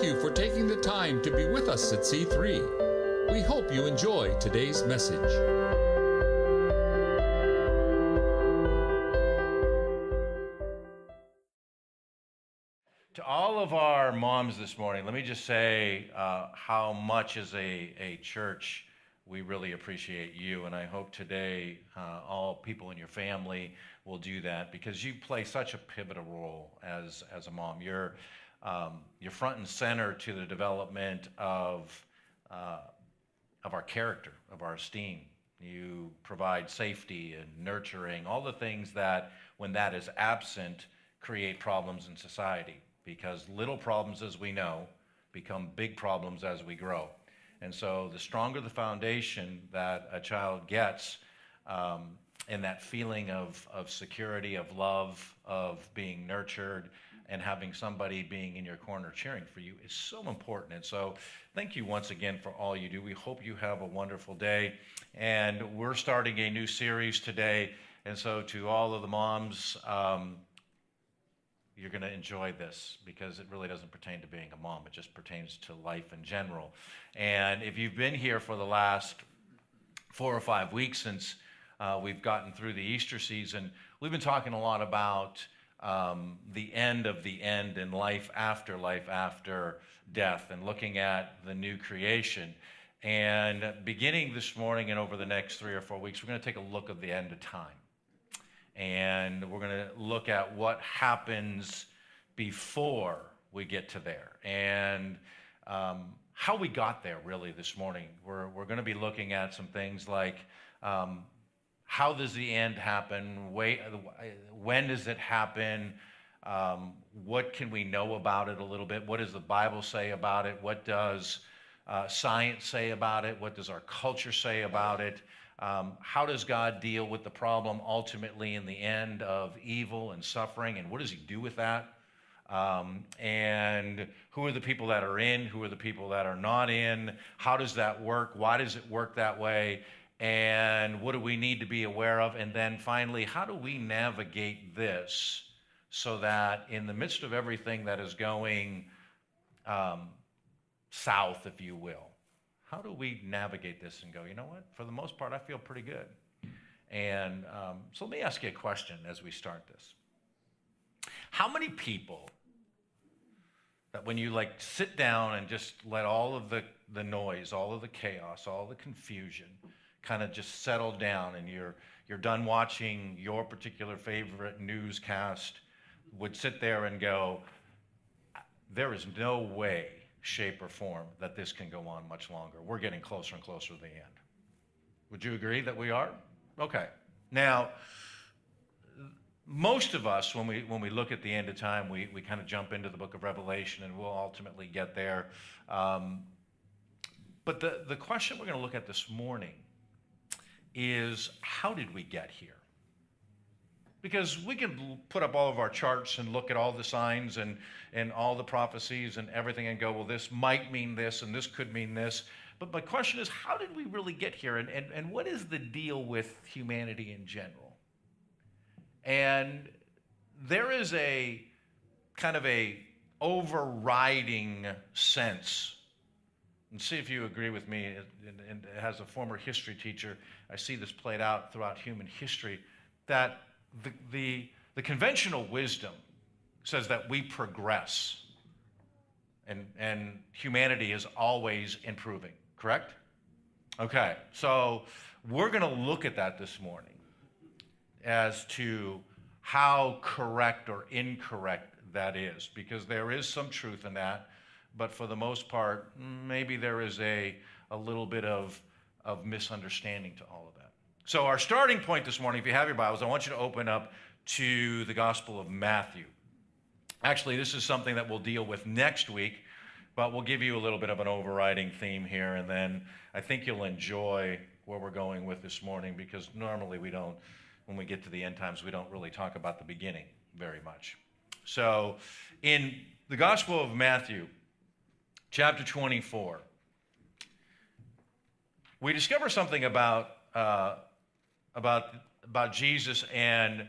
Thank you for taking the time to be with us at C3. We hope you enjoy today's message. To all of our moms this morning, let me just say how much as a church we really appreciate you, and I hope today all people in your family will do that because you play such a pivotal role as a mom. You're front and center to the development of our character, of our esteem. You provide safety and nurturing, all the things that, when that is absent, create problems in society. Because little problems, as we know, become big problems as we grow. And so the stronger the foundation that a child gets, and that feeling of security, of love, of being nurtured, and having somebody being in your corner cheering for you is so important. And so thank you once again for all you do. We hope you have a wonderful day. And we're starting a new series today. And so to all of the moms, you're going to enjoy this because it really doesn't pertain to being a mom. It just pertains to life in general. And if you've been here for the last 4 or 5 weeks since we've gotten through the Easter season, we've been talking a lot about the end of the end and life after death, and looking at the new creation. And beginning this morning and over the next 3 or 4 weeks, we're going to take a look at the end of time. And we're going to look at what happens before we get to there, and how we got there really this morning. We're going to be looking at some things like how does the end happen? When does it happen? What can we know about it a little bit? What does the Bible say about it? What does science say about it? What does our culture say about it? How does God deal with the problem ultimately in the end of evil and suffering, and what does he do with that? And who are the people that are in? Who are the people that are not in? How does that work? Why does it work that way? And what do we need to be aware of? And then finally, how do we navigate this so that in the midst of everything that is going south, if you will, how do we navigate this and go, you know what, for the most part, I feel pretty good. And so let me ask you a question as we start this. How many people that when you sit down and just let all of the noise, all of the chaos, all the confusion kind of just settle down, and you're done watching your particular favorite newscast, would sit there and go, there is no way, shape, or form that this can go on much longer. We're getting closer and closer to the end. Would you agree that we are? Okay. Now, most of us, when we look at the end of time, we kind of jump into the book of Revelation, and we'll ultimately get there. But the question we're going to look at this morning is, how did we get here? Because we can put up all of our charts and look at all the signs and all the prophecies and everything and go, well, this might mean this and this could mean this. But my question is, how did we really get here? And what is the deal with humanity in general? And there is a kind of a overriding sense, and see if you agree with me, and as a former history teacher, I see this played out throughout human history, that the conventional wisdom says that we progress and humanity is always improving, correct? Okay, so we're going to look at that this morning as to how correct or incorrect that is, because there is some truth in that, but for the most part, maybe there is a little bit of misunderstanding to all of that. So our starting point this morning, if you have your Bibles, I want you to open up to the Gospel of Matthew. Actually, this is something that we'll deal with next week, but we'll give you a little bit of an overriding theme here, and then I think you'll enjoy where we're going with this morning, because normally we don't, when we get to the end times, we don't really talk about the beginning very much. So in the Gospel of Matthew, chapter 24, we discover something about Jesus and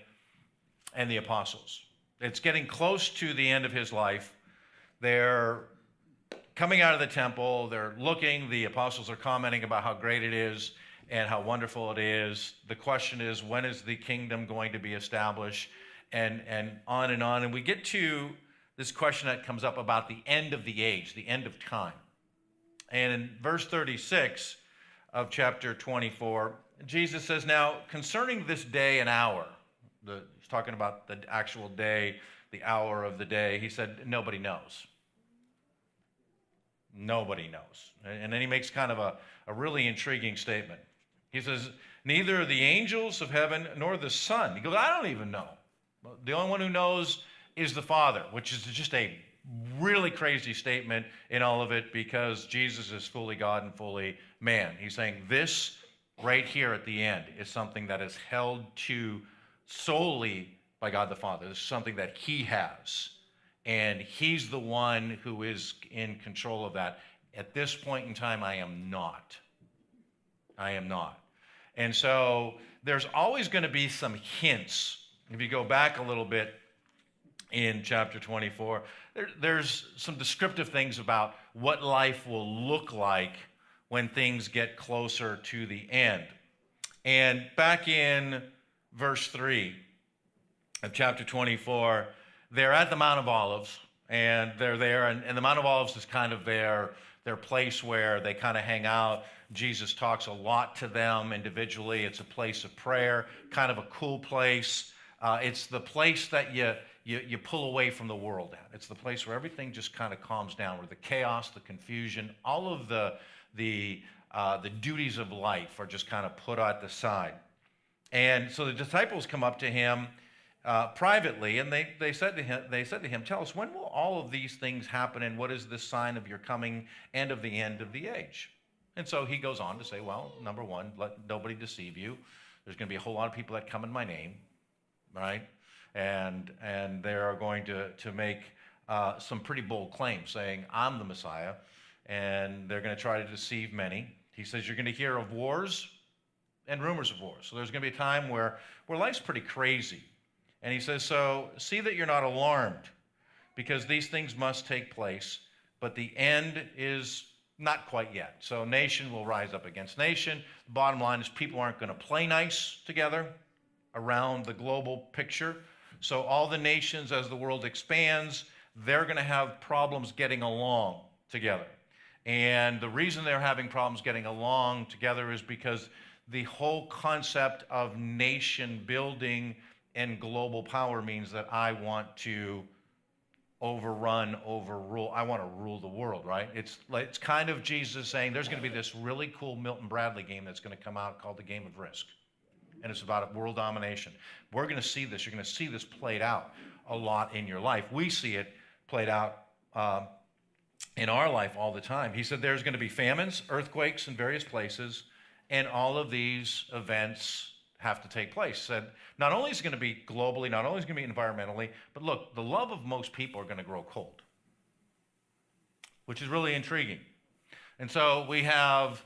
the apostles. It's getting close to the end of his life. They're coming out of the temple. They're looking. The apostles are commenting about how great it is and how wonderful it is. The question is, when is the kingdom going to be established? And on and on. And we get to this question that comes up about the end of the age, the end of time. And in verse 36 of chapter 24, Jesus says, now, concerning this day and hour, he's talking about the actual day, the hour of the day, he said, nobody knows. Nobody knows. And then he makes kind of a really intriguing statement. He says, neither the angels of heaven nor the Son. He goes, I don't even know. The only one who knows is the Father, which is just a really crazy statement in all of it, because Jesus is fully God and fully man. He's saying this right here at the end is something that is held to solely by God the Father. This is something that he has. And he's the one who is in control of that. At this point in time, I am not. I am not. And so there's always going to be some hints. If you go back a little bit in chapter 24, there's some descriptive things about what life will look like when things get closer to the end. And back in verse 3 of chapter 24, they're at the Mount of Olives, and they're there, and the Mount of Olives is kind of their place where they kind of hang out. Jesus talks a lot to them individually. It's a place of prayer, kind of a cool place. It's the place that you pull away from the world at. It's the place where everything just kind of calms down, where the chaos, the confusion, all of the duties of life are just kind of put at the side. And so the disciples come up to him privately, and they said to him, tell us, when will all of these things happen, and what is the sign of your coming and of the end of the age? And so he goes on to say, well, number one, let nobody deceive you. There's going to be a whole lot of people that come in my name, right? And they are going to make some pretty bold claims, saying, I'm the Messiah, and they're going to try to deceive many. He says, you're going to hear of wars and rumors of wars. So there's going to be a time where life's pretty crazy. And he says, so see that you're not alarmed, because these things must take place, but the end is not quite yet. So nation will rise up against nation. The bottom line is people aren't going to play nice together around the global picture. So all the nations, as the world expands, they're going to have problems getting along together. And the reason they're having problems getting along together is because the whole concept of nation building and global power means that I want to overrule. I want to rule the world, right? It's kind of Jesus saying there's going to be this really cool Milton Bradley game that's going to come out called the Game of Risk. And it's about world domination. We're going to see this. You're going to see this played out a lot in your life. We see it played out in our life all the time. He said there's going to be famines, earthquakes in various places, and all of these events have to take place. Said not only is it going to be globally, not only is it going to be environmentally, but look, the love of most people are going to grow cold, which is really intriguing. And so we have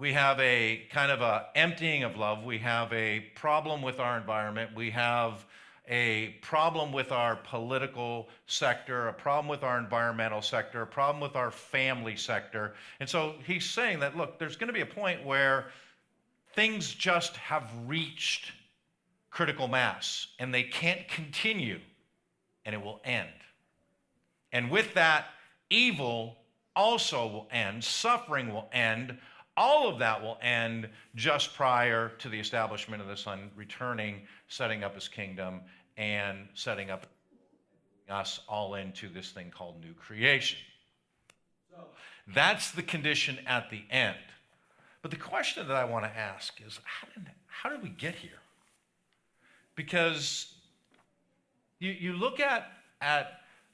a kind of a emptying of love. We have a problem with our environment. We have a problem with our political sector, a problem with our environmental sector, a problem with our family sector. And so he's saying that, look, there's going to be a point where things just have reached critical mass, and they can't continue, and it will end. And with that, evil also will end, suffering will end, all of that will end just prior to the establishment of the Son returning, setting up his kingdom, and setting up us all into this thing called new creation. So that's the condition at the end. But the question that I want to ask is, how did we get here? Because you look at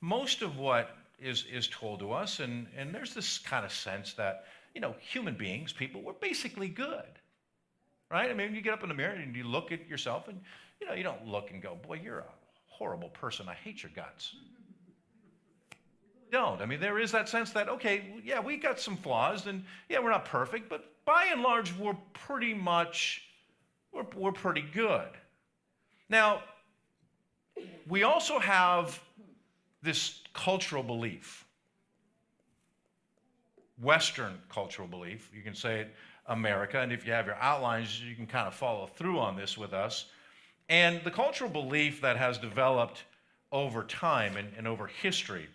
most of what is told to us, and there's this kind of sense that, human beings, people, we're basically good, right? I mean, you get up in the mirror and you look at yourself, and, you don't look and go, boy, you're a horrible person. I hate your guts. Don't. I mean, there is that sense that, okay, yeah, we got some flaws, and yeah, we're not perfect, but by and large, we're pretty good. Now, we also have this cultural belief Western cultural belief. You can say it America, and if you have your outlines, you can kind of follow through on this with us. And the cultural belief that has developed over time and over history,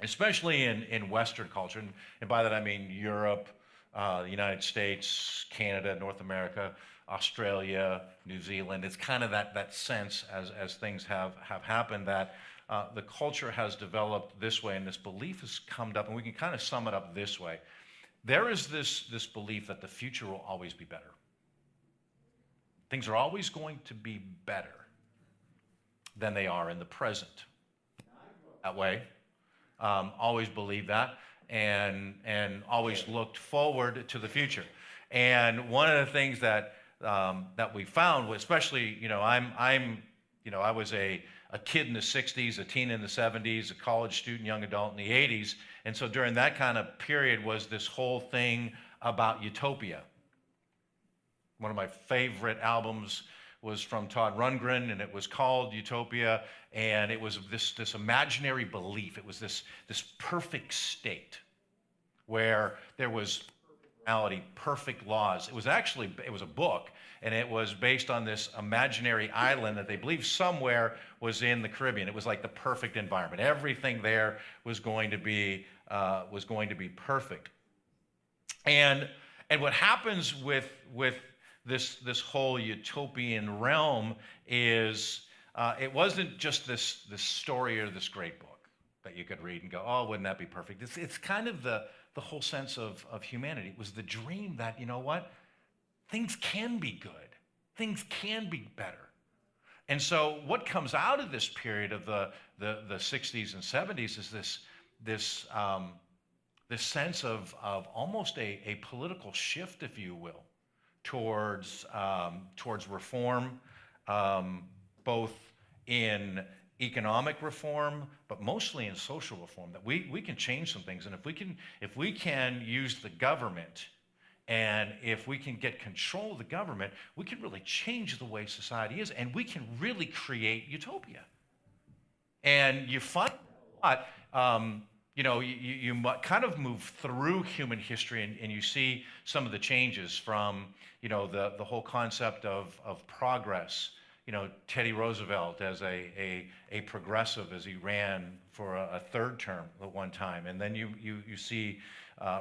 especially in Western culture, and by that I mean Europe, the United States, Canada, North America, Australia, New Zealand. It's kind of that sense as things have happened that the culture has developed this way, and this belief has come up, and we can kind of sum it up this way. There is this belief that the future will always be better. Things are always going to be better than they are in the present. That way, always believed that, and always looked forward to the future. And one of the things that we found, especially, I was a kid in the 60s, a teen in the 70s, a college student, young adult in the 80s. And so during that kind of period was this whole thing about utopia. One of my favorite albums was from Todd Rundgren, and it was called Utopia, and it was this imaginary belief. It was this perfect state where there was reality, perfect laws. It was a book, and it was based on this imaginary island that they believed somewhere was in the Caribbean. It was like the perfect environment. Everything there was going to be perfect. And what happens with this whole utopian realm is it wasn't just this story or this great book that you could read and go, oh, wouldn't that be perfect? It's kind of the whole sense of humanity. It was the dream that, you know what? Things can be good. Things can be better. And so what comes out of this period of the 60s and 70s is this sense of almost a political shift, if you will, towards reform, both in economic reform, but mostly in social reform, that we can change some things. And if we can use the government, and if we can get control of the government, we can really change the way society is, and we can really create utopia. And you find a lot, you kind of move through human history, and you see some of the changes from, the whole concept of progress. Teddy Roosevelt as a progressive as he ran for a third term at one time. And then you see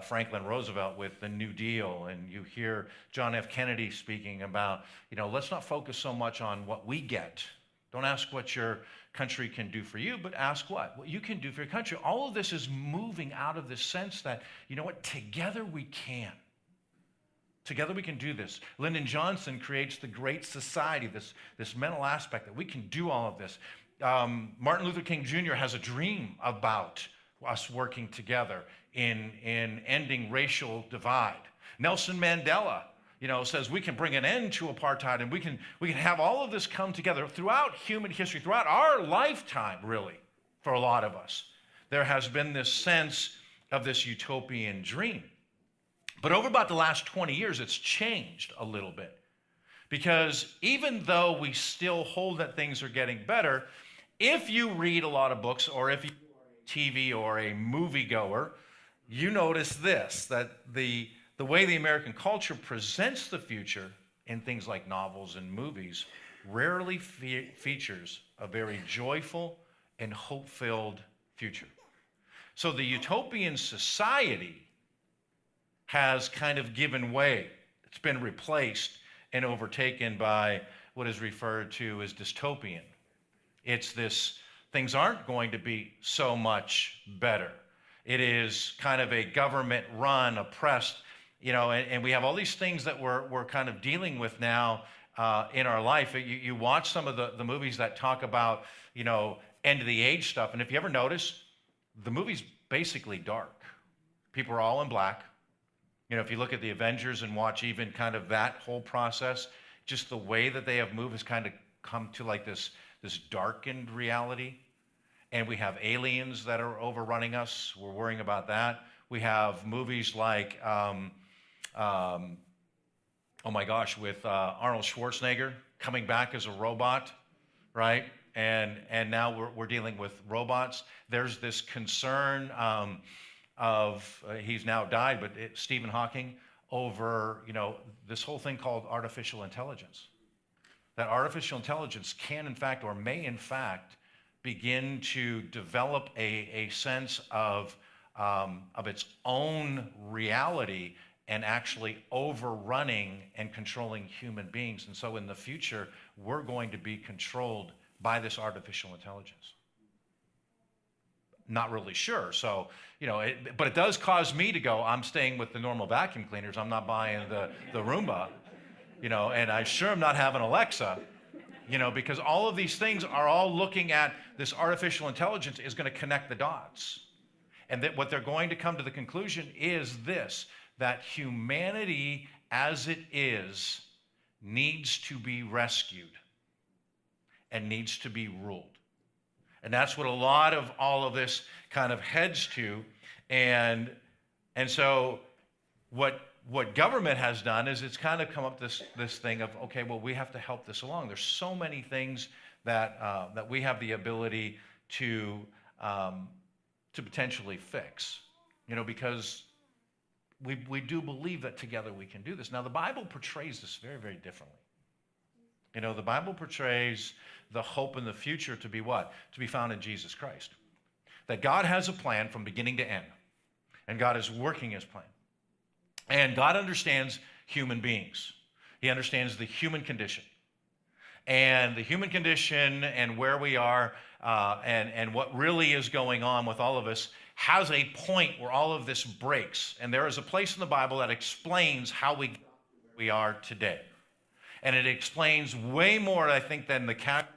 Franklin Roosevelt with the New Deal, and you hear John F. Kennedy speaking about, let's not focus so much on what we get. Don't ask what your country can do for you, but ask what you can do for your country. All of this is moving out of this sense that, together we can. Together we can do this. Lyndon Johnson creates the Great Society, this mental aspect that we can do all of this. Martin Luther King Jr. has a dream about us working together in ending racial divide. Nelson Mandela, says we can bring an end to apartheid, and we can have all of this come together throughout human history, throughout our lifetime, really, for a lot of us. There has been this sense of this utopian dream. But over about the last 20 years, it's changed a little bit. Because even though we still hold that things are getting better, if you read a lot of books, or if you're a TV or a moviegoer, you notice this, that the way the American culture presents the future in things like novels and movies rarely features a very joyful and hope-filled future. So the utopian society has kind of given way. It's been replaced and overtaken by what is referred to as dystopian. It's this, things aren't going to be so much better. It is kind of a government-run, oppressed, and we have all these things that we're kind of dealing with now in our life. You watch some of the movies that talk about, end of the age stuff, and if you ever notice, the movie's basically dark. People are all in black. If you look at the Avengers and watch even kind of that whole process, just the way that they have moved has kind of come to like this darkened reality. And we have aliens that are overrunning us. We're worrying about that. We have movies like, oh my gosh, with Arnold Schwarzenegger coming back as a robot, right? And now we're dealing with robots. There's this concern he's now died, but Stephen Hawking, over, this whole thing called artificial intelligence. That artificial intelligence can, in fact, or may, in fact, begin to develop a sense of its own reality and actually overrunning and controlling human beings. And so in the future, we're going to be controlled by this artificial intelligence. Not really sure. So, but it does cause me to go, I'm staying with the normal vacuum cleaners. I'm not buying the Roomba, and I sure am not having Alexa, because all of these things are all looking at this artificial intelligence is going to connect the dots. And that what they're going to come to the conclusion is this, that humanity as it is needs to be rescued and needs to be ruled. And that's what a lot of all of this kind of heads to. And so what government has done is it's kind of come up this thing of, okay, well, we have to help this along. There's so many things that we have the ability to potentially fix, because we do believe that together we can do this. Now, the Bible portrays this very, very differently. The Bible portrays the hope in the future to be what? To be found in Jesus Christ. That God has a plan from beginning to end, and God is working his plan. And God understands human beings. He understands the human condition. And the human condition and where we are and what really is going on with all of us has a point where all of this breaks. And there is a place in the Bible that explains how we are today. And it explains way more, I think, than the casual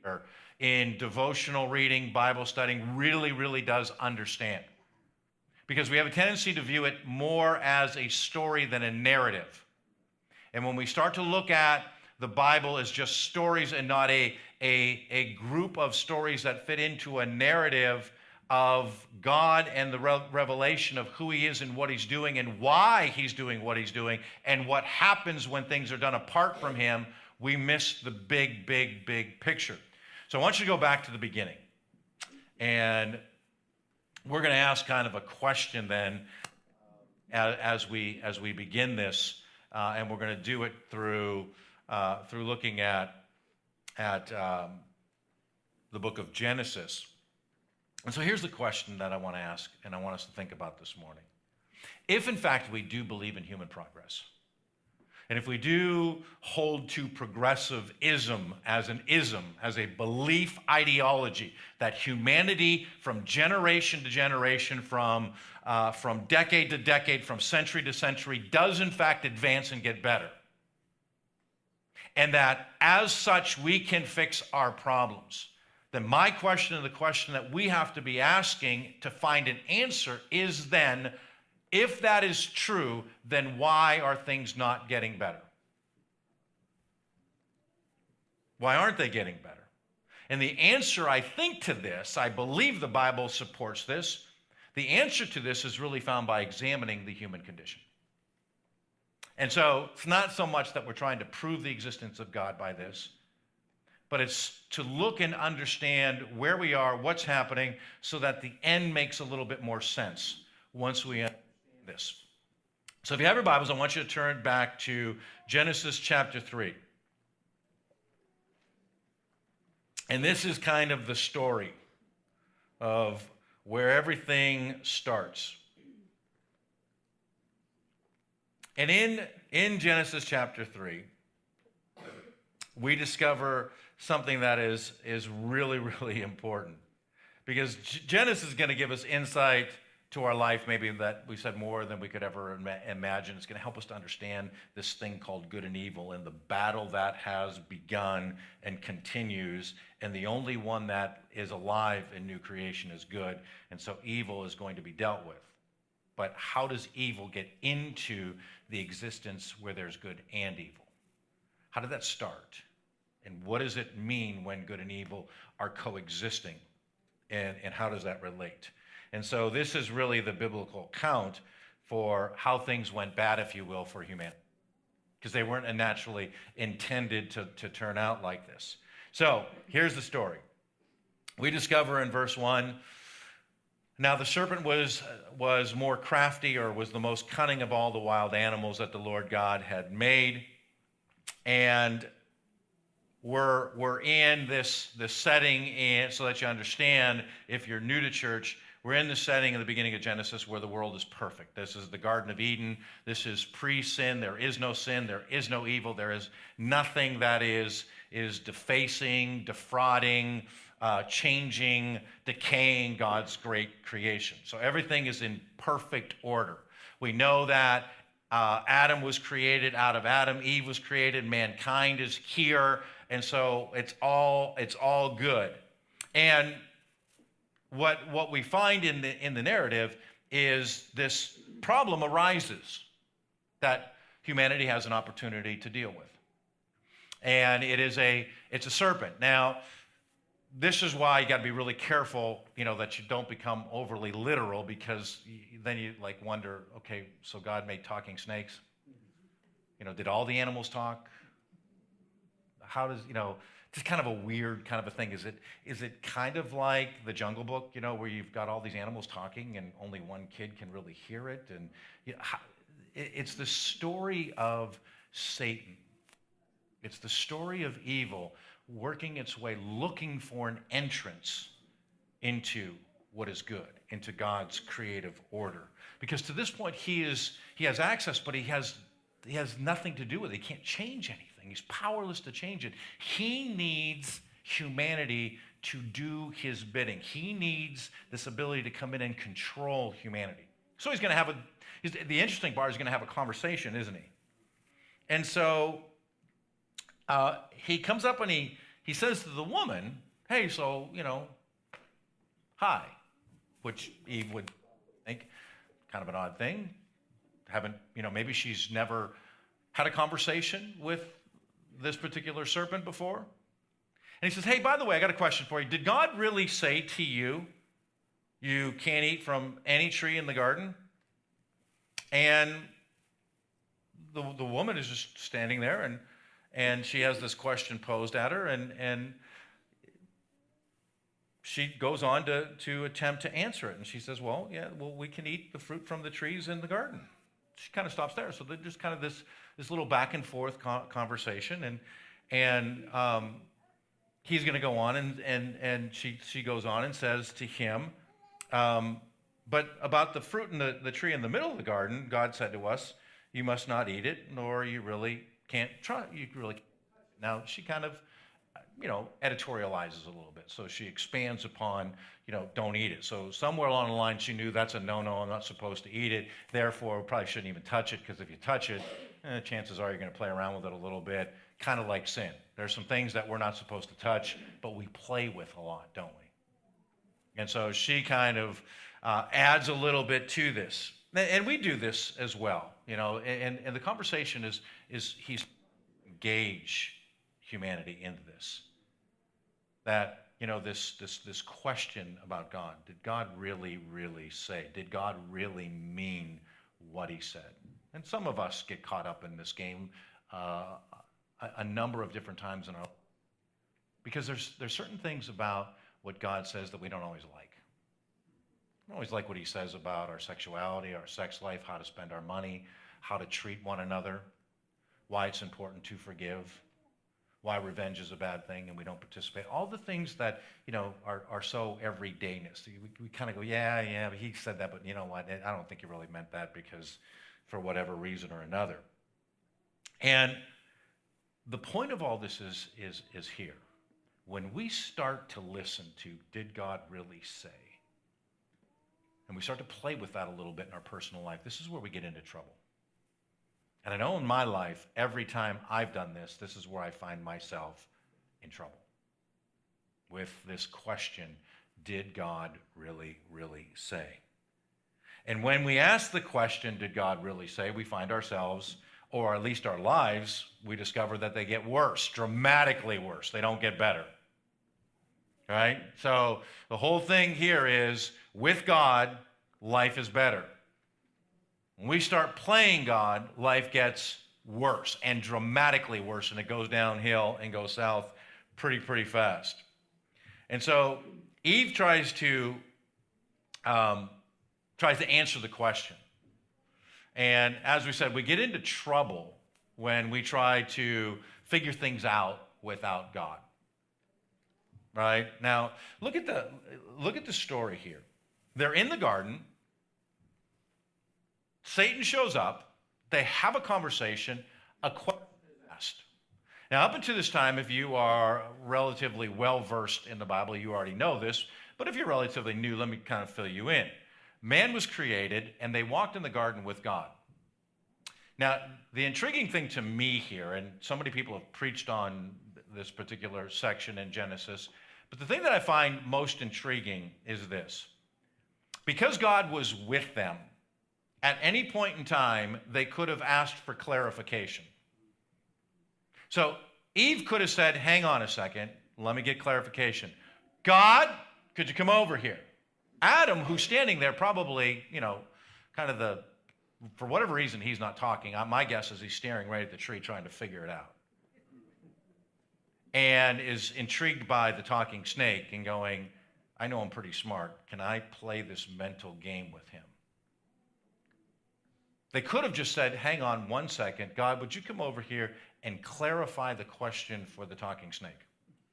reader in devotional reading, Bible studying really, really does understand. Because we have a tendency to view it more as a story than a narrative. And when we start to look at the Bible as just stories and not a group of stories that fit into a narrative of God and the revelation of who he is and what he's doing and why he's doing what he's doing and what happens when things are done apart from him, we miss the big, big, big picture. So I want you to go back to the beginning. And we're going to ask kind of a question then as we begin this, and we're going to do it through looking at the book of Genesis. And so here's the question that I want to ask, and I want us to think about this morning. If, in fact, we do believe in human progress, and if we do hold to progressivism as a belief ideology, that humanity from generation to generation, from decade to decade, from century to century, does, in fact, advance and get better, and that, as such, we can fix our problems, then my question and the question that we have to be asking to find an answer is then, if that is true, then why are things not getting better? Why aren't they getting better? And the answer, I think, to this, I believe the Bible supports this, the answer to this is really found by examining the human condition. And so it's not so much that we're trying to prove the existence of God by this, but it's to look and understand where we are, what's happening, so that the end makes a little bit more sense once we understand this. So if you have your Bibles, I want you to turn back to Genesis chapter 3. And this is kind of the story of where everything starts. And in Genesis chapter 3, we discover something that is really, really important. Because Genesis is going to give us insight to our life, maybe that we said more than we could ever imagine. It's going to help us to understand this thing called good and evil and the battle that has begun and continues. And the only one that is alive in new creation is good. And so evil is going to be dealt with. But how does evil get into the existence where there's good and evil? How did that start? And what does it mean when good and evil are coexisting? And how does that relate? And so this is really the biblical account for how things went bad, if you will, for humanity. Because they weren't naturally intended to turn out like this. So here's the story. We discover in verse 1, Now the serpent was more crafty, or was the most cunning of all the wild animals that the Lord God had made. And we're in this setting, and so that you understand, if you're new to church, we're in the setting in the beginning of Genesis where the world is perfect. This is the Garden of Eden. This is pre-sin. There is no sin. There is no evil. There is nothing that is defacing, defrauding, changing, decaying God's great creation. So everything is in perfect order. We know that Adam was created out of Adam. Eve was created. Mankind is here. And so it's all good. And what we find in the narrative is this problem arises that humanity has an opportunity to deal with. And it's a serpent. Now, this is why you got to be really careful, that you don't become overly literal, because then you wonder, okay, so God made talking snakes. Did all the animals talk? How does, just kind of a weird kind of a thing. Is it kind of like the Jungle Book, where you've got all these animals talking and only one kid can really hear it? And it's the story of Satan. It's the story of evil working its way, looking for an entrance into what is good, into God's creative order. Because to this point, he has access, but he has nothing to do with it. He can't change anything. He's powerless to change it. He needs humanity to do his bidding. He needs this ability to come in and control humanity. So he's going to have the interesting part is going to have a conversation, isn't he? And so he comes up and he says to the woman, hey, so, hi, which Eve would think kind of an odd thing. Maybe she's never had a conversation with this particular serpent before. And he says, hey, by the way, I got a question for you. Did God really say to you, you can't eat from any tree in the garden? And the woman is just standing there, and she has this question posed at her, and she goes on to attempt to answer it. And she says, well, we can eat the fruit from the trees in the garden. She kind of stops there. So there's just kind of this little back and forth conversation, and he's going to go on, and she goes on and says to him, but about the fruit in the tree in the middle of the garden, God said to us, you must not eat it, nor you really can't try. You really can't. Now she kind of editorializes a little bit. So she expands upon, don't eat it. So somewhere along the line, she knew that's a no-no, I'm not supposed to eat it. Therefore, we probably shouldn't even touch it, because if you touch it, chances are you're going to play around with it a little bit, kind of like sin. There's some things that we're not supposed to touch, but we play with a lot, don't we? And so she kind of adds a little bit to this. And we do this as well, and the conversation is he's engage humanity into this. That, this question about God. Did God really, really say? Did God really mean what he said? And some of us get caught up in this game a number of different times in our life. Because there's certain things about what God says that we don't always like. We don't always like what he says about our sexuality, our sex life, how to spend our money, how to treat one another, why it's important to forgive, why revenge is a bad thing and we don't participate. All the things that, are so everydayness. We kind of go, yeah, he said that, but you know what? I don't think he really meant that, because for whatever reason or another. And the point of all this is here. When we start to listen to, did God really say? And we start to play with that a little bit in our personal life, this is where we get into trouble. And I know in my life, every time I've done this, this is where I find myself in trouble. With this question, did God really, really say? And when we ask the question, did God really say, we find ourselves, or at least our lives, we discover that they get worse, dramatically worse. They don't get better. Right? So the whole thing here is, with God, life is better. When we start playing God, life gets worse, and dramatically worse, and it goes downhill and goes south pretty fast. And so Eve tries to tries to answer the question. And as we said, we get into trouble when we try to figure things out without God. Right? Now, look at the story here. They're in the garden. Satan shows up. They have a conversation. A question is asked. Now, up until this time, if you are relatively well-versed in the Bible, you already know this. But if you're relatively new, let me kind of fill you in. Man was created, and they walked in the garden with God. Now, the intriguing thing to me here, and so many people have preached on this particular section in Genesis, but the thing that I find most intriguing is this. Because God was with them, at any point in time, they could have asked for clarification. So Eve could have said, hang on a second, let me get clarification. God, could you come over here? Adam, who's standing there, probably, for whatever reason, he's not talking. My guess is he's staring right at the tree trying to figure it out. And is intrigued by the talking snake and going, I know I'm pretty smart. Can I play this mental game with him? They could have just said, hang on one second. God, would you come over here and clarify the question for the talking snake?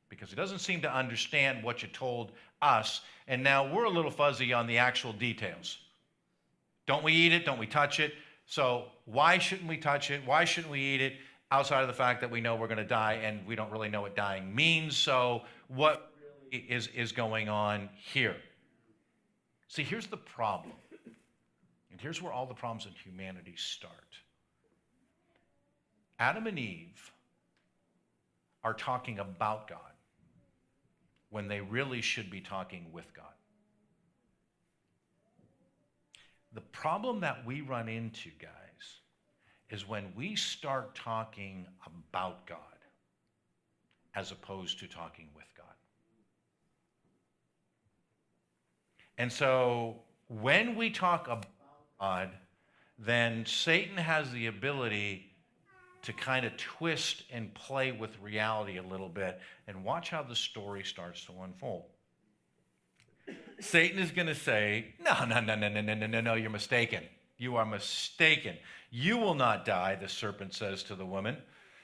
Because he doesn't seem to understand what you told us, and now we're a little fuzzy on the actual details. Don't we eat it? Don't we touch it? So why shouldn't we touch it? Why shouldn't we eat it? Outside of the fact that we know we're going to die, and we don't really know what dying means. So what really is going on here? See, here's the problem. And here's where all the problems in humanity start. Adam and Eve are talking about God when they really should be talking with God. The problem that we run into, guys, is when we start talking about God as opposed to talking with God. And so when we talk about God, then Satan has the ability to kind of twist and play with reality a little bit, and watch how the story starts to unfold. Satan is going to say, no, you're mistaken. You are mistaken. You will not die, the serpent says to the woman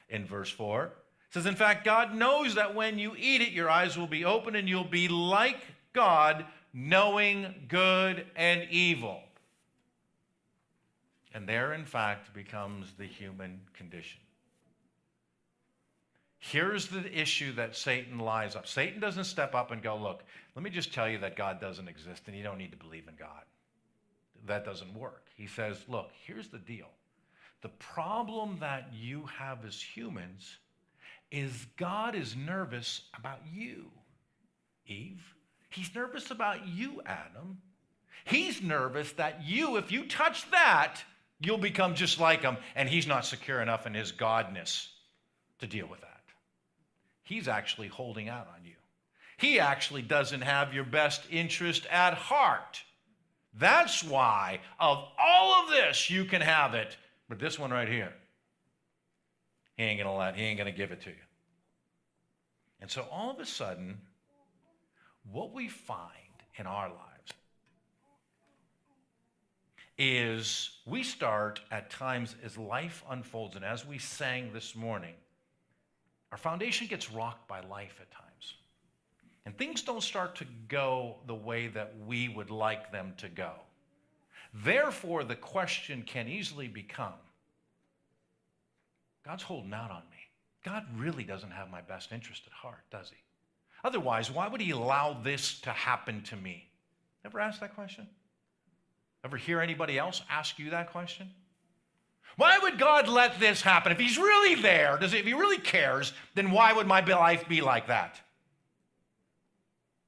in verse 4. It says, in fact, God knows that when you eat it, your eyes will be open and you'll be like God, knowing good and evil. And there, in fact, becomes the human condition. Here's the issue that Satan lies up. Satan doesn't step up and go, look, let me just tell you that God doesn't exist and you don't need to believe in God. That doesn't work. He says, look, here's the deal. The problem that you have as humans is God is nervous about you, Eve. He's nervous about you, Adam. He's nervous that you, if you touch that, you'll become just like him, and he's not secure enough in his godness to deal with that. He's actually holding out on you. He actually doesn't have your best interest at heart. That's why of all of this, you can have it, but this one right here, he ain't gonna give it to you. And so all of a sudden, what we find in our lives is we start at times as life unfolds, and as we sang this morning, our foundation gets rocked by life at times. And things don't start to go the way that we would like them to go. Therefore, the question can easily become, God's holding out on me. God really doesn't have my best interest at heart, does he? Otherwise, why would he allow this to happen to me? Ever ask that question? Ever hear anybody else ask you that question? Why would God let this happen? If he's really there, if he really cares, then why would my life be like that?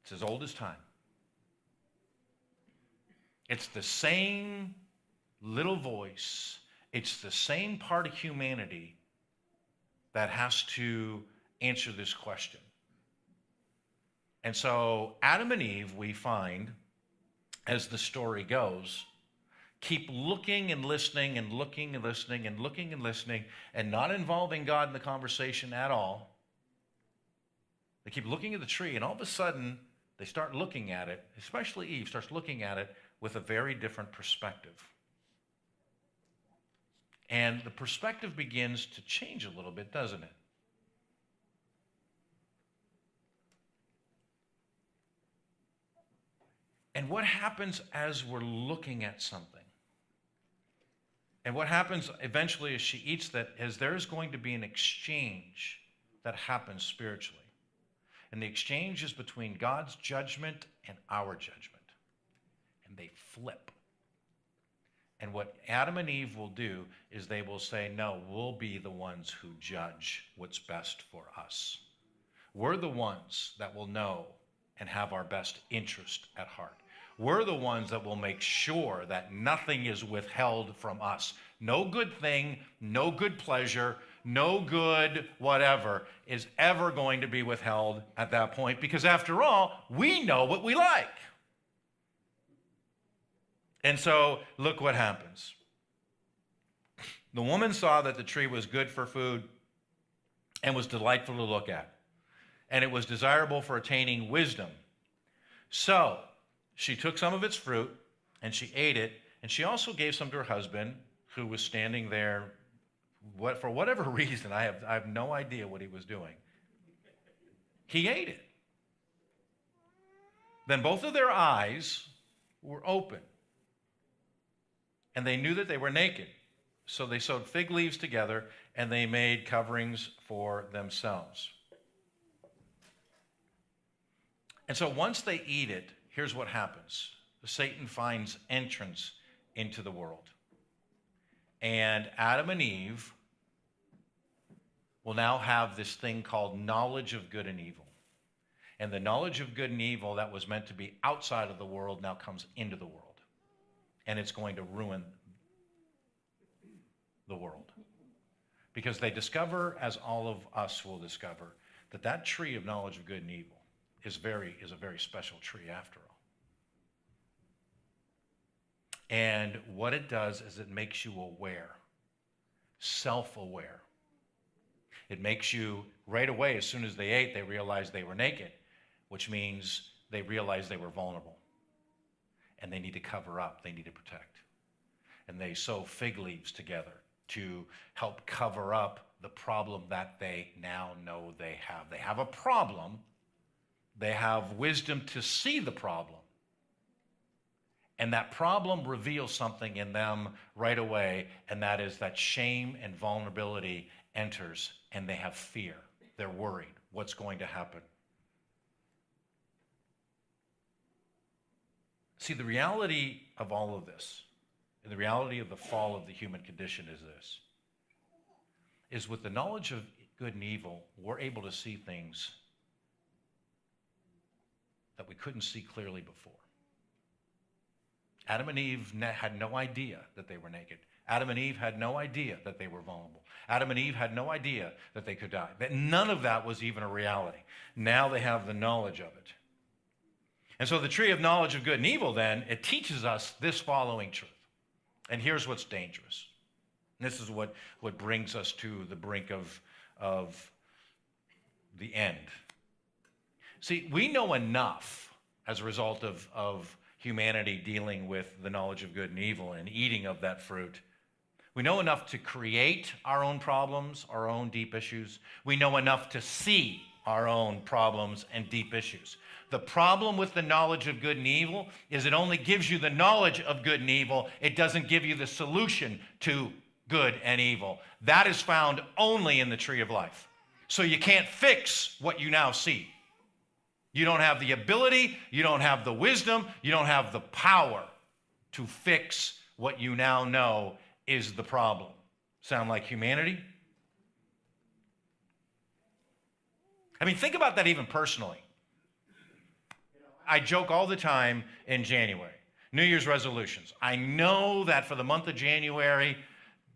It's as old as time. It's the same little voice. It's the same part of humanity that has to answer this question. And so Adam and Eve, we find, as the story goes, keep looking and listening and looking and listening and looking and listening and not involving God in the conversation at all. They keep looking at the tree, and all of a sudden, they start looking at it, especially Eve starts looking at it with a very different perspective. And the perspective begins to change a little bit, doesn't it? And what happens as we're looking at something? And what happens eventually as she eats that is there is going to be an exchange that happens spiritually. And the exchange is between God's judgment and our judgment. And they flip. And what Adam and Eve will do is they will say, no, we'll be the ones who judge what's best for us. We're the ones that will know and have our best interest at heart. We're the ones that will make sure that nothing is withheld from us. No good thing, no good pleasure, no good whatever is ever going to be withheld at that point, because after all, we know what we like. And so look what happens. The woman saw that the tree was good for food and was delightful to look at, and it was desirable for attaining wisdom. So she took some of its fruit and she ate it, and she also gave some to her husband who was standing there. For whatever reason, I have no idea what he was doing. He ate it. Then both of their eyes were open, and they knew that they were naked. So they sewed fig leaves together, and they made coverings for themselves. And so once they eat it, here's what happens. Satan finds entrance into the world. And Adam and Eve will now have this thing called knowledge of good and evil. And the knowledge of good and evil that was meant to be outside of the world now comes into the world. And it's going to ruin the world. Because they discover, as all of us will discover, that that tree of knowledge of good and evil is a very special tree after all. And what it does is it makes you aware, self-aware. It makes you, right away, as soon as they ate, they realized they were naked, which means they realized they were vulnerable. And they need to cover up, they need to protect. And they sew fig leaves together to help cover up the problem that they now know they have. They have a problem. They have wisdom to see the problem. And that problem reveals something in them right away, and that is that shame and vulnerability enters, and they have fear. They're worried. What's going to happen? See, the reality of all of this, and the reality of the fall of the human condition is this, is with the knowledge of good and evil, we're able to see things that we couldn't see clearly before. Adam and Eve had no idea that they were naked. Adam and Eve had no idea that they were vulnerable. Adam and Eve had no idea that they could die. That none of that was even a reality. Now they have the knowledge of it. And so the tree of knowledge of good and evil then, it teaches us this following truth. And here's what's dangerous. And this is what brings us to the brink of the end. See, we know enough as a result of humanity dealing with the knowledge of good and evil and eating of that fruit. We know enough to create our own problems, our own deep issues. We know enough to see our own problems and deep issues. The problem with the knowledge of good and evil is it only gives you the knowledge of good and evil. It doesn't give you the solution to good and evil. That is found only in the tree of life. So you can't fix what you now see. You don't have the ability, you don't have the wisdom, you don't have the power to fix what you now know is the problem. Sound like humanity? I mean, think about that even personally. I joke all the time in January, New Year's resolutions. I know that for the month of January,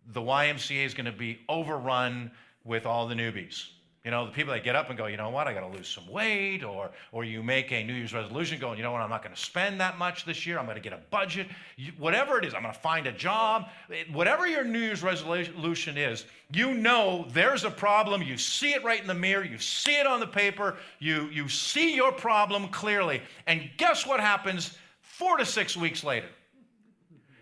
the YMCA is going to be overrun with all the newbies. You know, the people that get up and go, you know what, I got to lose some weight, or you make a New Year's resolution going, you know what, I'm not going to spend that much this year. I'm going to get a budget. Whatever it is, I'm going to find a job. Whatever your New Year's resolution is, you know there's a problem. You see it right in the mirror. You see it on the paper. You see your problem clearly. And guess what happens 4 to 6 weeks later?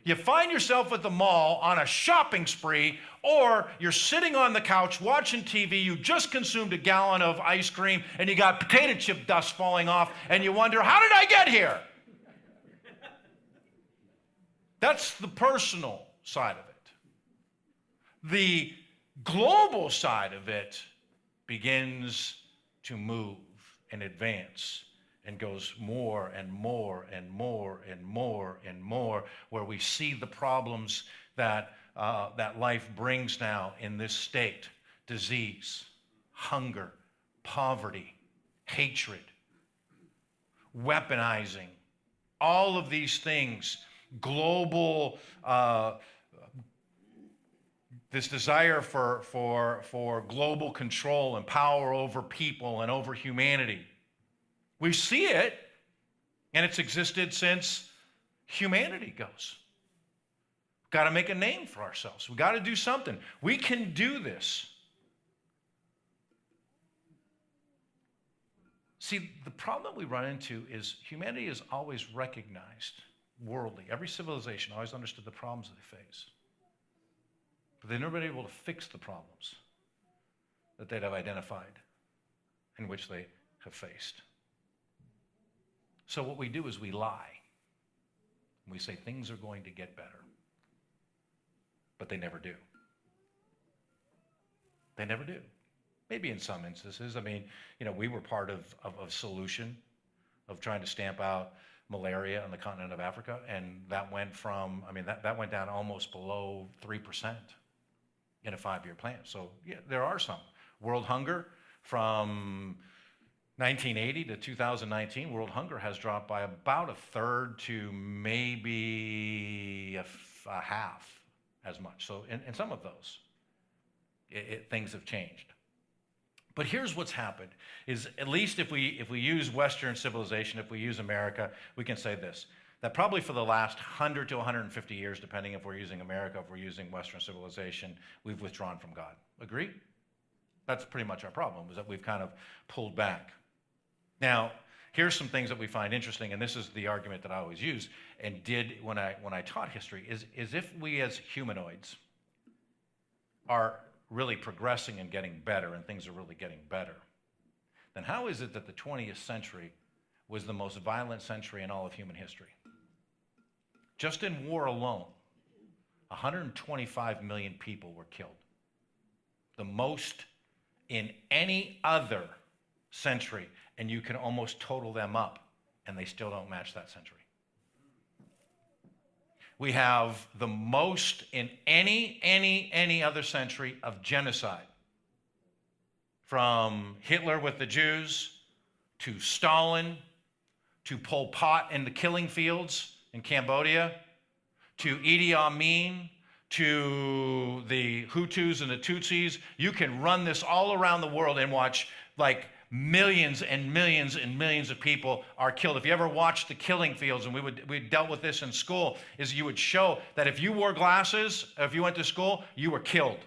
You find yourself at the mall on a shopping spree, or you're sitting on the couch watching TV, you just consumed a gallon of ice cream, and you got potato chip dust falling off, and you wonder, how did I get here? That's the personal side of it. The global side of it begins to move and advance, and goes more and more and more and more and more, where we see the problems that life brings now in this state: disease, hunger, poverty, hatred, weaponizing, all of these things, global, this desire for global control and power over people and over humanity. We see it, and it's existed since humanity goes. We've got to make a name for ourselves. We've got to do something. We can do this. See, the problem that we run into is humanity has always recognized worldly. Every civilization always understood the problems that they face. But they've never been able to fix the problems that they'd have identified and which they have faced. So what we do is we lie. We say things are going to get better. But they never do. They never do. Maybe in some instances. I mean, you know, we were part of a solution of trying to stamp out malaria on the continent of Africa, and that went from, I mean, that went down almost below 3% in a 5-year plan. So yeah, there are some. World hunger from 1980 to 2019, world hunger has dropped by about a third to maybe a half as much. So in some of those, things have changed. But here's what's happened, is at least if we use Western civilization, if we use America, we can say this, that probably for the last 100 to 150 years, depending if we're using America, if we're using Western civilization, we've withdrawn from God. Agree? That's pretty much our problem, is that we've kind of pulled back. Now, here's some things that we find interesting, and this is the argument that I always use and did when I taught history, is if we as humanoids are really progressing and getting better, and things are really getting better, then how is it that the 20th century was the most violent century in all of human history? Just in war alone, 125 million people were killed. The most in any other century, and you can almost total them up, and they still don't match that century. We have the most in any other century of genocide. From Hitler with the Jews, to Stalin, to Pol Pot in the killing fields in Cambodia, to Idi Amin, to the Hutus and the Tutsis. You can run this all around the world and watch like millions and millions and millions of people are killed. If you ever watched the killing fields, and we dealt with this in school, is you would show that if you wore glasses, if you went to school, you were killed.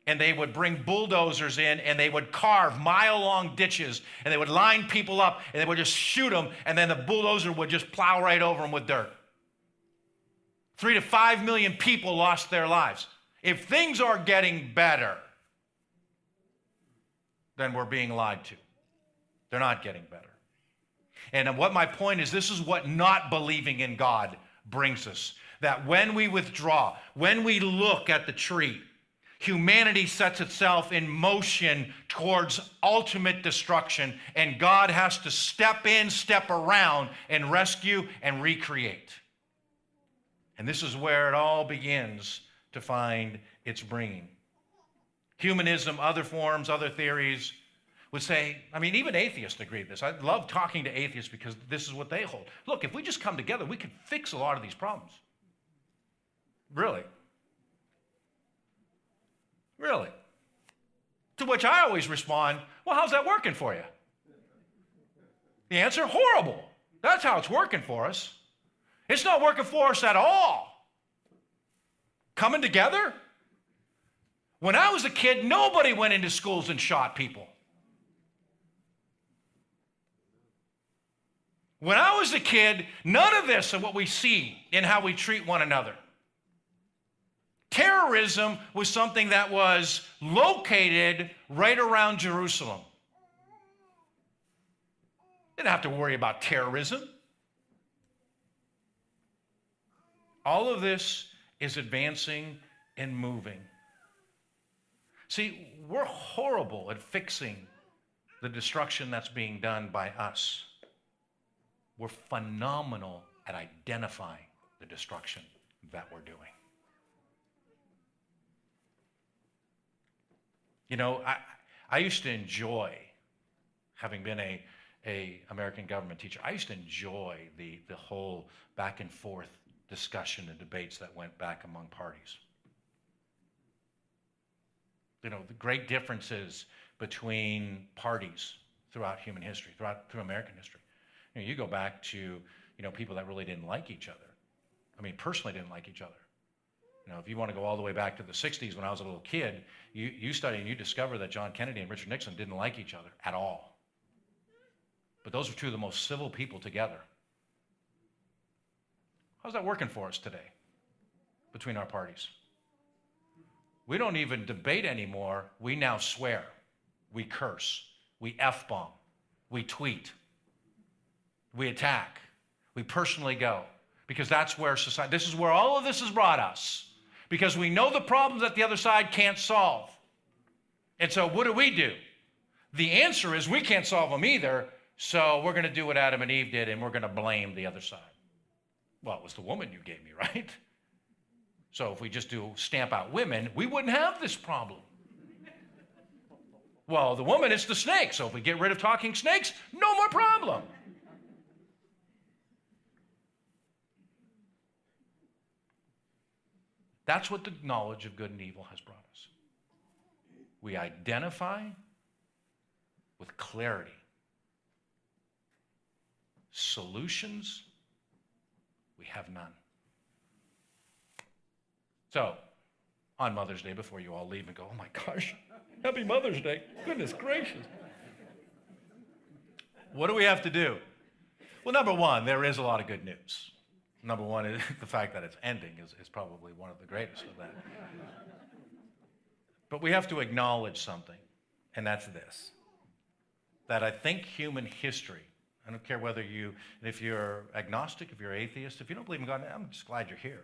And they would bring bulldozers in, and they would carve mile-long ditches, and they would line people up, and they would just shoot them, and then the bulldozer would just plow right over them with dirt. 3 to 5 million people lost their lives. If things are getting better, then we're being lied to. They're not getting better. And what my point is, this is what not believing in God brings us. That when we withdraw, when we look at the tree, humanity sets itself in motion towards ultimate destruction, and God has to step in, step around, and rescue and recreate. And this is where it all begins to find its bringing. Humanism, other forms, other theories would say, I mean, even atheists agree with this. I love talking to atheists because this is what they hold. Look, if we just come together, we can fix a lot of these problems. Really. Really. To which I always respond, Well, how's that working for you? The answer, horrible. That's how it's working for us. It's not working for us at all. Coming together? When I was a kid, nobody went into schools and shot people. When I was a kid, none of this is what we see in how we treat one another. Terrorism was something that was located right around Jerusalem. Didn't have to worry about terrorism. All of this is advancing and moving. See, we're horrible at fixing the destruction that's being done by us. We're phenomenal at identifying the destruction that we're doing. You know, I used to enjoy, having been a American government teacher, I used to enjoy the whole back and forth discussion and debates that went back among parties. You know, the great differences between parties throughout human history, through American history. You know, you go back to, you know, people that really didn't like each other. I mean, personally didn't like each other. You know, if you want to go all the way back to the 60s when I was a little kid, you study and you discover that John Kennedy and Richard Nixon didn't like each other at all. But those were two of the most civil people together. How's that working for us today between our parties? We don't even debate anymore. We now swear. We curse. We F-bomb. We tweet. We attack. We personally go. Because that's where society, this is where all of this has brought us. Because we know the problems that the other side can't solve. And so what do? The answer is we can't solve them either, so we're going to do what Adam and Eve did, and we're going to blame the other side. Well, it was the woman you gave me, right? So if we just stamp out women, we wouldn't have this problem. Well, the woman, it's the snake. So if we get rid of talking snakes, no more problem. That's what the knowledge of good and evil has brought us. We identify with clarity. Solutions, we have none. So, on Mother's Day, before you all leave and go, oh my gosh, happy Mother's Day. Goodness gracious. What do we have to do? Well, number one, there is a lot of good news. Number one is the fact that it's ending is probably one of the greatest of that. But we have to acknowledge something, and that's this. That I think human history, I don't care whether if you're agnostic, if you're atheist, if you don't believe in God, I'm just glad you're here.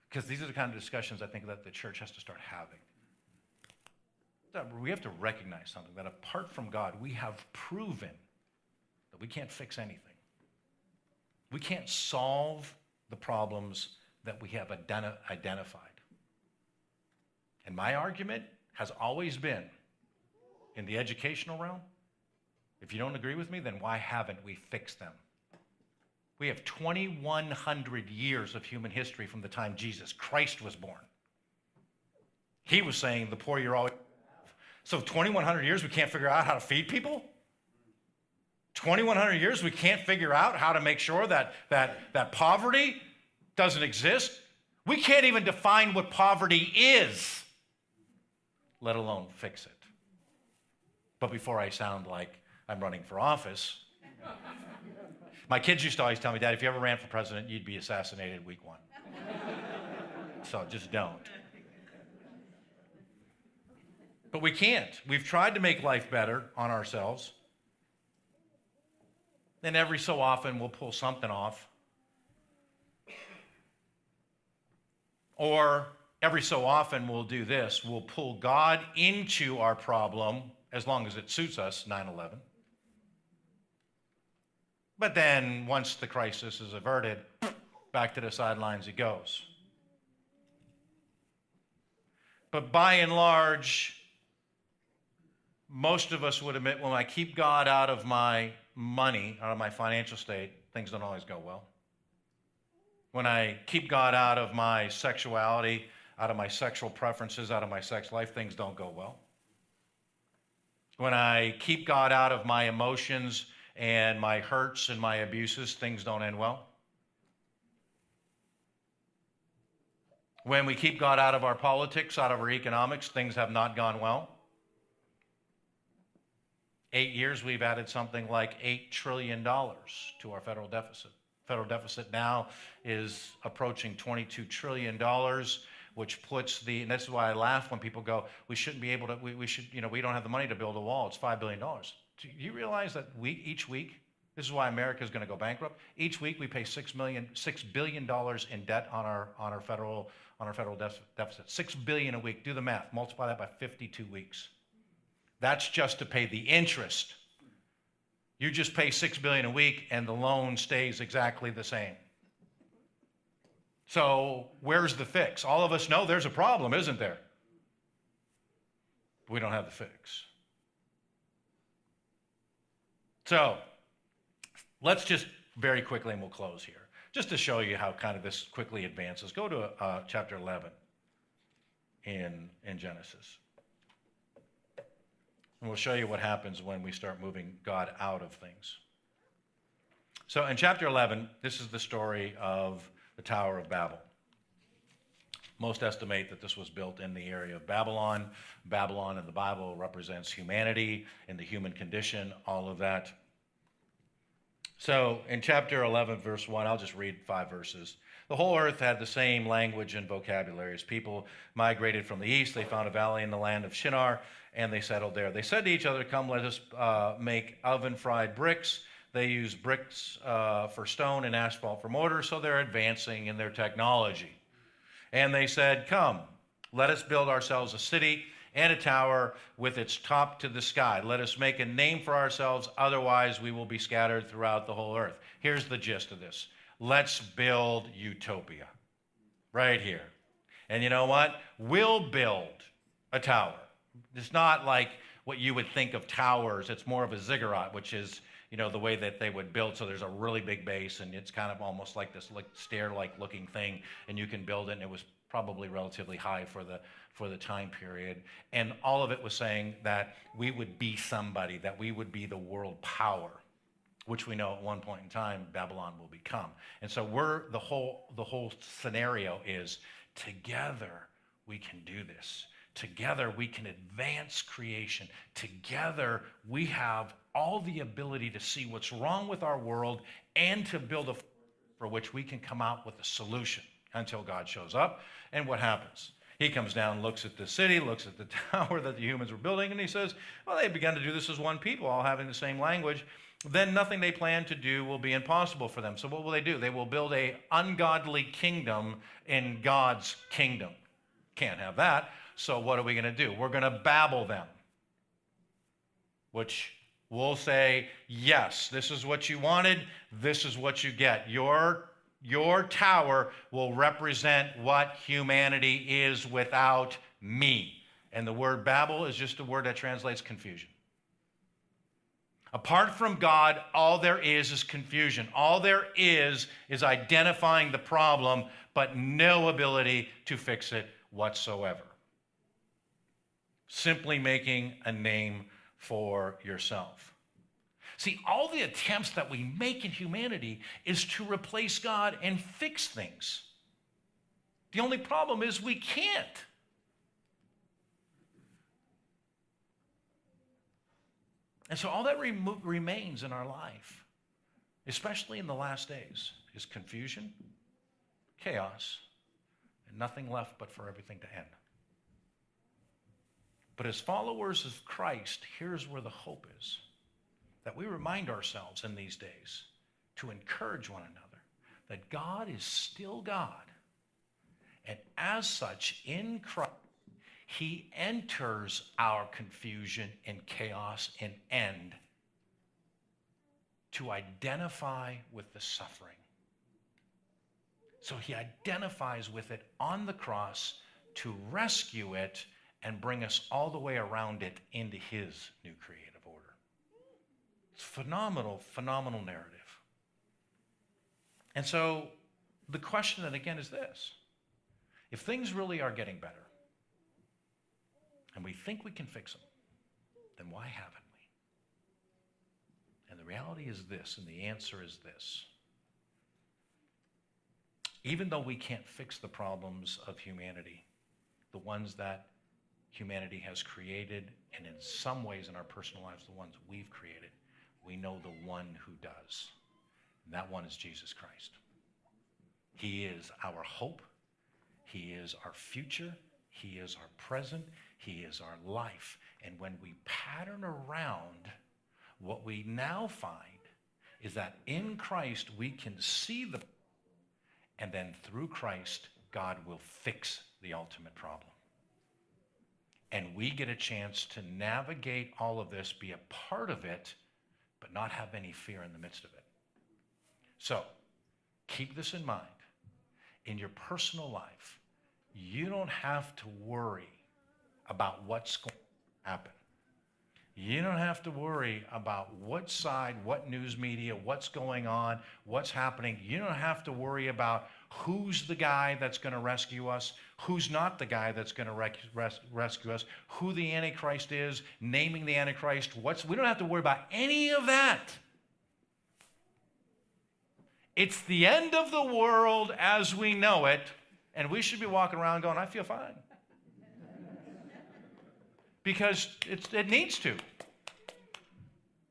Because these are the kind of discussions I think that the church has to start having. That we have to recognize something, that apart from God, we have proven that we can't fix anything. We can't solve the problems that we have identified. And my argument has always been, in the educational realm, if you don't agree with me, then why haven't we fixed them? We have 2,100 years of human history from the time Jesus Christ was born. He was saying, the poor you're always have. So 2,100 years we can't figure out how to feed people? 2,100 years we can't figure out how to make sure that poverty doesn't exist? We can't even define what poverty is, let alone fix it. But before I sound like I'm running for office, my kids used to always tell me, Dad, if you ever ran for president, you'd be assassinated week one. So just don't. But we can't. We've tried to make life better on ourselves. And every so often we'll pull something off. Or every so often we'll do this. We'll pull God into our problem as long as it suits us, 9/11. But then once the crisis is averted, back to the sidelines he goes. But by and large, most of us would admit, when I keep God out of my money, out of my financial state, things don't always go well. When I keep God out of my sexuality, out of my sexual preferences, out of my sex life, things don't go well. When I keep God out of my emotions and my hurts and my abuses, things don't end well. When we keep God out of our politics, out of our economics, things have not gone well. 8 years, we've added something like $8 trillion to our federal deficit. Federal deficit now is approaching $22 trillion, which puts and this is why I laugh when people go, we shouldn't be able to, we should, we don't have the money to build a wall. It's $5 billion. Do you realize that each week, this is why America is going to go bankrupt. Each week we pay $6 billion in debt on our federal deficit. $6 billion a week. Do the math. Multiply that by 52 weeks. That's just to pay the interest. You just pay $6 billion a week, and the loan stays exactly the same. So where's the fix? All of us know there's a problem, isn't there? We don't have the fix. So let's just very quickly, and we'll close here, just to show you how kind of this quickly advances. Go to chapter 11 in Genesis. And we'll show you what happens when we start moving God out of things. So in chapter 11, this is the story of the Tower of Babel. Most estimate that this was built in the area of Babylon. Babylon in the Bible represents humanity and the human condition, all of that. So in chapter 11, verse 1, I'll just read 5 verses. The whole earth had the same language and vocabulary. As people migrated from the east, they found a valley in the land of Shinar, and they settled there. They said to each other, come, let us make oven-fried bricks. They use bricks for stone and asphalt for mortar, so they're advancing in their technology. And they said, come, let us build ourselves a city and a tower with its top to the sky. Let us make a name for ourselves, otherwise we will be scattered throughout the whole earth. Here's the gist of this. Let's build utopia right here. And you know what? We'll build a tower. It's not like what you would think of towers. It's more of a ziggurat, which is, the way that they would build. So there's a really big base, and it's kind of almost like this stair-like looking thing, and you can build it, and it was probably relatively high for the time period. And all of it was saying that we would be somebody, that we would be the world power, which we know at one point in time Babylon will become. And so the whole scenario is together we can do this. Together we can advance creation. Together we have all the ability to see what's wrong with our world and to build a for which we can come out with a solution until God shows up. And what happens? He comes down, looks at the city, looks at the tower that the humans were building, and he says, well, they've begun to do this as one people, all having the same language. Then nothing they plan to do will be impossible for them. So what will they do? They will build an ungodly kingdom in God's kingdom. Can't have that. So what are we going to do? We're going to babble them, which we'll say, yes, this is what you wanted. This is what you get. Your tower will represent what humanity is without me. And the word Babel is just a word that translates confusion. Apart from God, all there is confusion. All there is identifying the problem, but no ability to fix it whatsoever. Simply making a name for yourself. See, all the attempts that we make in humanity is to replace God and fix things. The only problem is we can't. And so all that remains in our life, especially in the last days, is confusion, chaos, and nothing left but for everything to end. But as followers of Christ, here's where the hope is. That we remind ourselves in these days to encourage one another that God is still God. And as such, in Christ, he enters our confusion and chaos and end to identify with the suffering. So he identifies with it on the cross to rescue it and bring us all the way around it into his new creative order. It's phenomenal, phenomenal narrative. And so the question then again is this. If things really are getting better, and we think we can fix them, then why haven't we? And the reality is this, and the answer is this. Even though we can't fix the problems of humanity, the ones that humanity has created, and in some ways in our personal lives, the ones we've created, we know the one who does. And that one is Jesus Christ. He is our hope. He is our future. He is our present. He is our life. And when we pattern around, what we now find is that in Christ we can see the, and then through Christ, God will fix the ultimate problem. And we get a chance to navigate all of this, be a part of it, but not have any fear in the midst of it. So, keep this in mind. In your personal life, you don't have to worry about what's going to happen. You don't have to worry about what side, what news media, what's going on, what's happening. You don't have to worry about who's the guy that's going to rescue us, who's not the guy that's going to rescue us, who the Antichrist is, naming the Antichrist. We don't have to worry about any of that. It's the end of the world as we know it, and we should be walking around going, I feel fine. Because it needs to.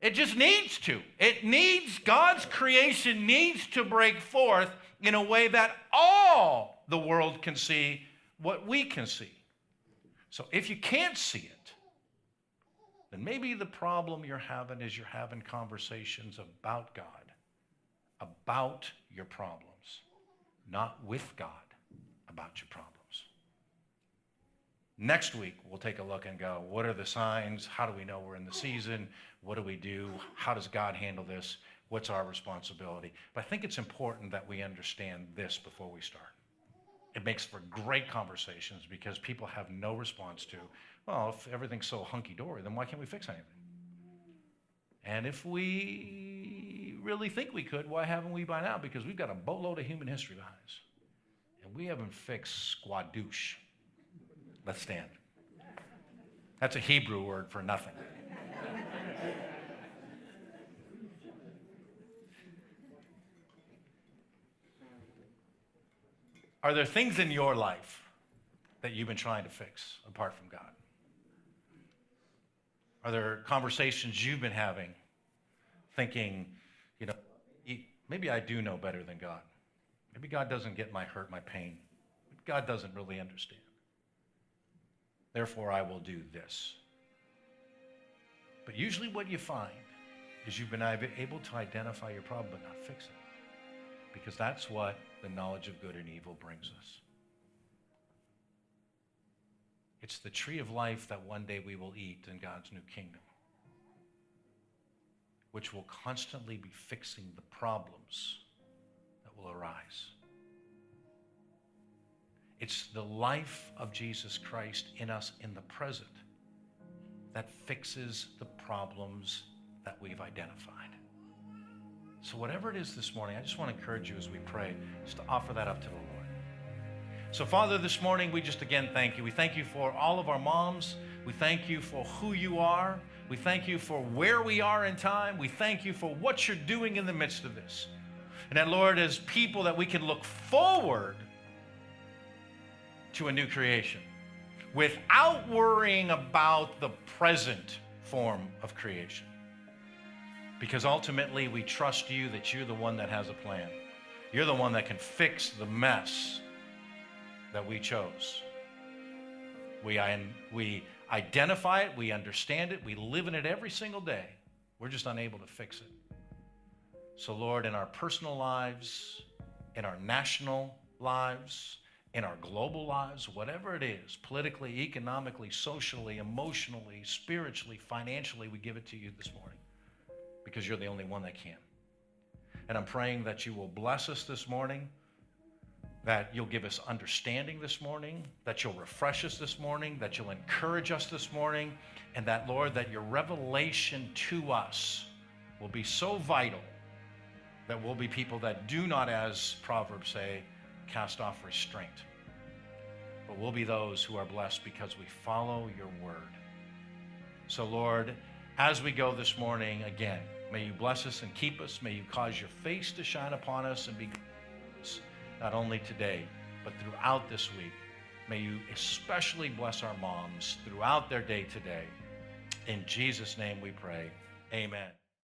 It just needs to. God's creation needs to break forth in a way that all the world can see what we can see. So if you can't see it, then maybe the problem you're having is you're having conversations about God, about your problems, not with God about your problems. Next week, we'll take a look and go, what are the signs? How do we know we're in the season? What do we do? How does God handle this? What's our responsibility? But I think it's important that we understand this before we start. It makes for great conversations because people have no response to, well, if everything's so hunky-dory, then why can't we fix anything? And if we really think we could, why haven't we by now? Because we've got a boatload of human history behind us. And we haven't fixed squadouche. Let's stand. That's a Hebrew word for nothing. Are there things in your life that you've been trying to fix apart from God? Are there conversations you've been having thinking, maybe I do know better than God. Maybe God doesn't get my hurt, my pain. Maybe God doesn't really understand. Therefore, I will do this. But usually what you find is you've been able to identify your problem but not fix it. Because that's what the knowledge of good and evil brings us. It's the tree of life that one day we will eat in God's new kingdom, which will constantly be fixing the problems that will arise. It's the life of Jesus Christ in us in the present that fixes the problems that we've identified. So whatever it is this morning, I just want to encourage you as we pray, just to offer that up to the Lord. So Father, this morning we just again thank you. We thank you for all of our moms. We thank you for who you are. We thank you for where we are in time. We thank you for what you're doing in the midst of this. And that, Lord, as people that we can look forward to a new creation without worrying about the present form of creation. Because ultimately we trust you that you're the one that has a plan. You're the one that can fix the mess that we chose. We identify it, we understand it, we live in it every single day. We're just unable to fix it. So Lord, in our personal lives, in our national lives, in our global lives, whatever it is, politically, economically, socially, emotionally, spiritually, financially, we give it to you this morning because you're the only one that can. And I'm praying that you will bless us this morning, that you'll give us understanding this morning, that you'll refresh us this morning, that you'll encourage us this morning, and that, Lord, that your revelation to us will be so vital that we'll be people that do not, as Proverbs say, cast off restraint. But we'll be those who are blessed because we follow your word. So Lord, as we go this morning, again, may you bless us and keep us. May you cause your face to shine upon us and be good to us, not only today, but throughout this week. May you especially bless our moms throughout their day today. In Jesus' name we pray. Amen.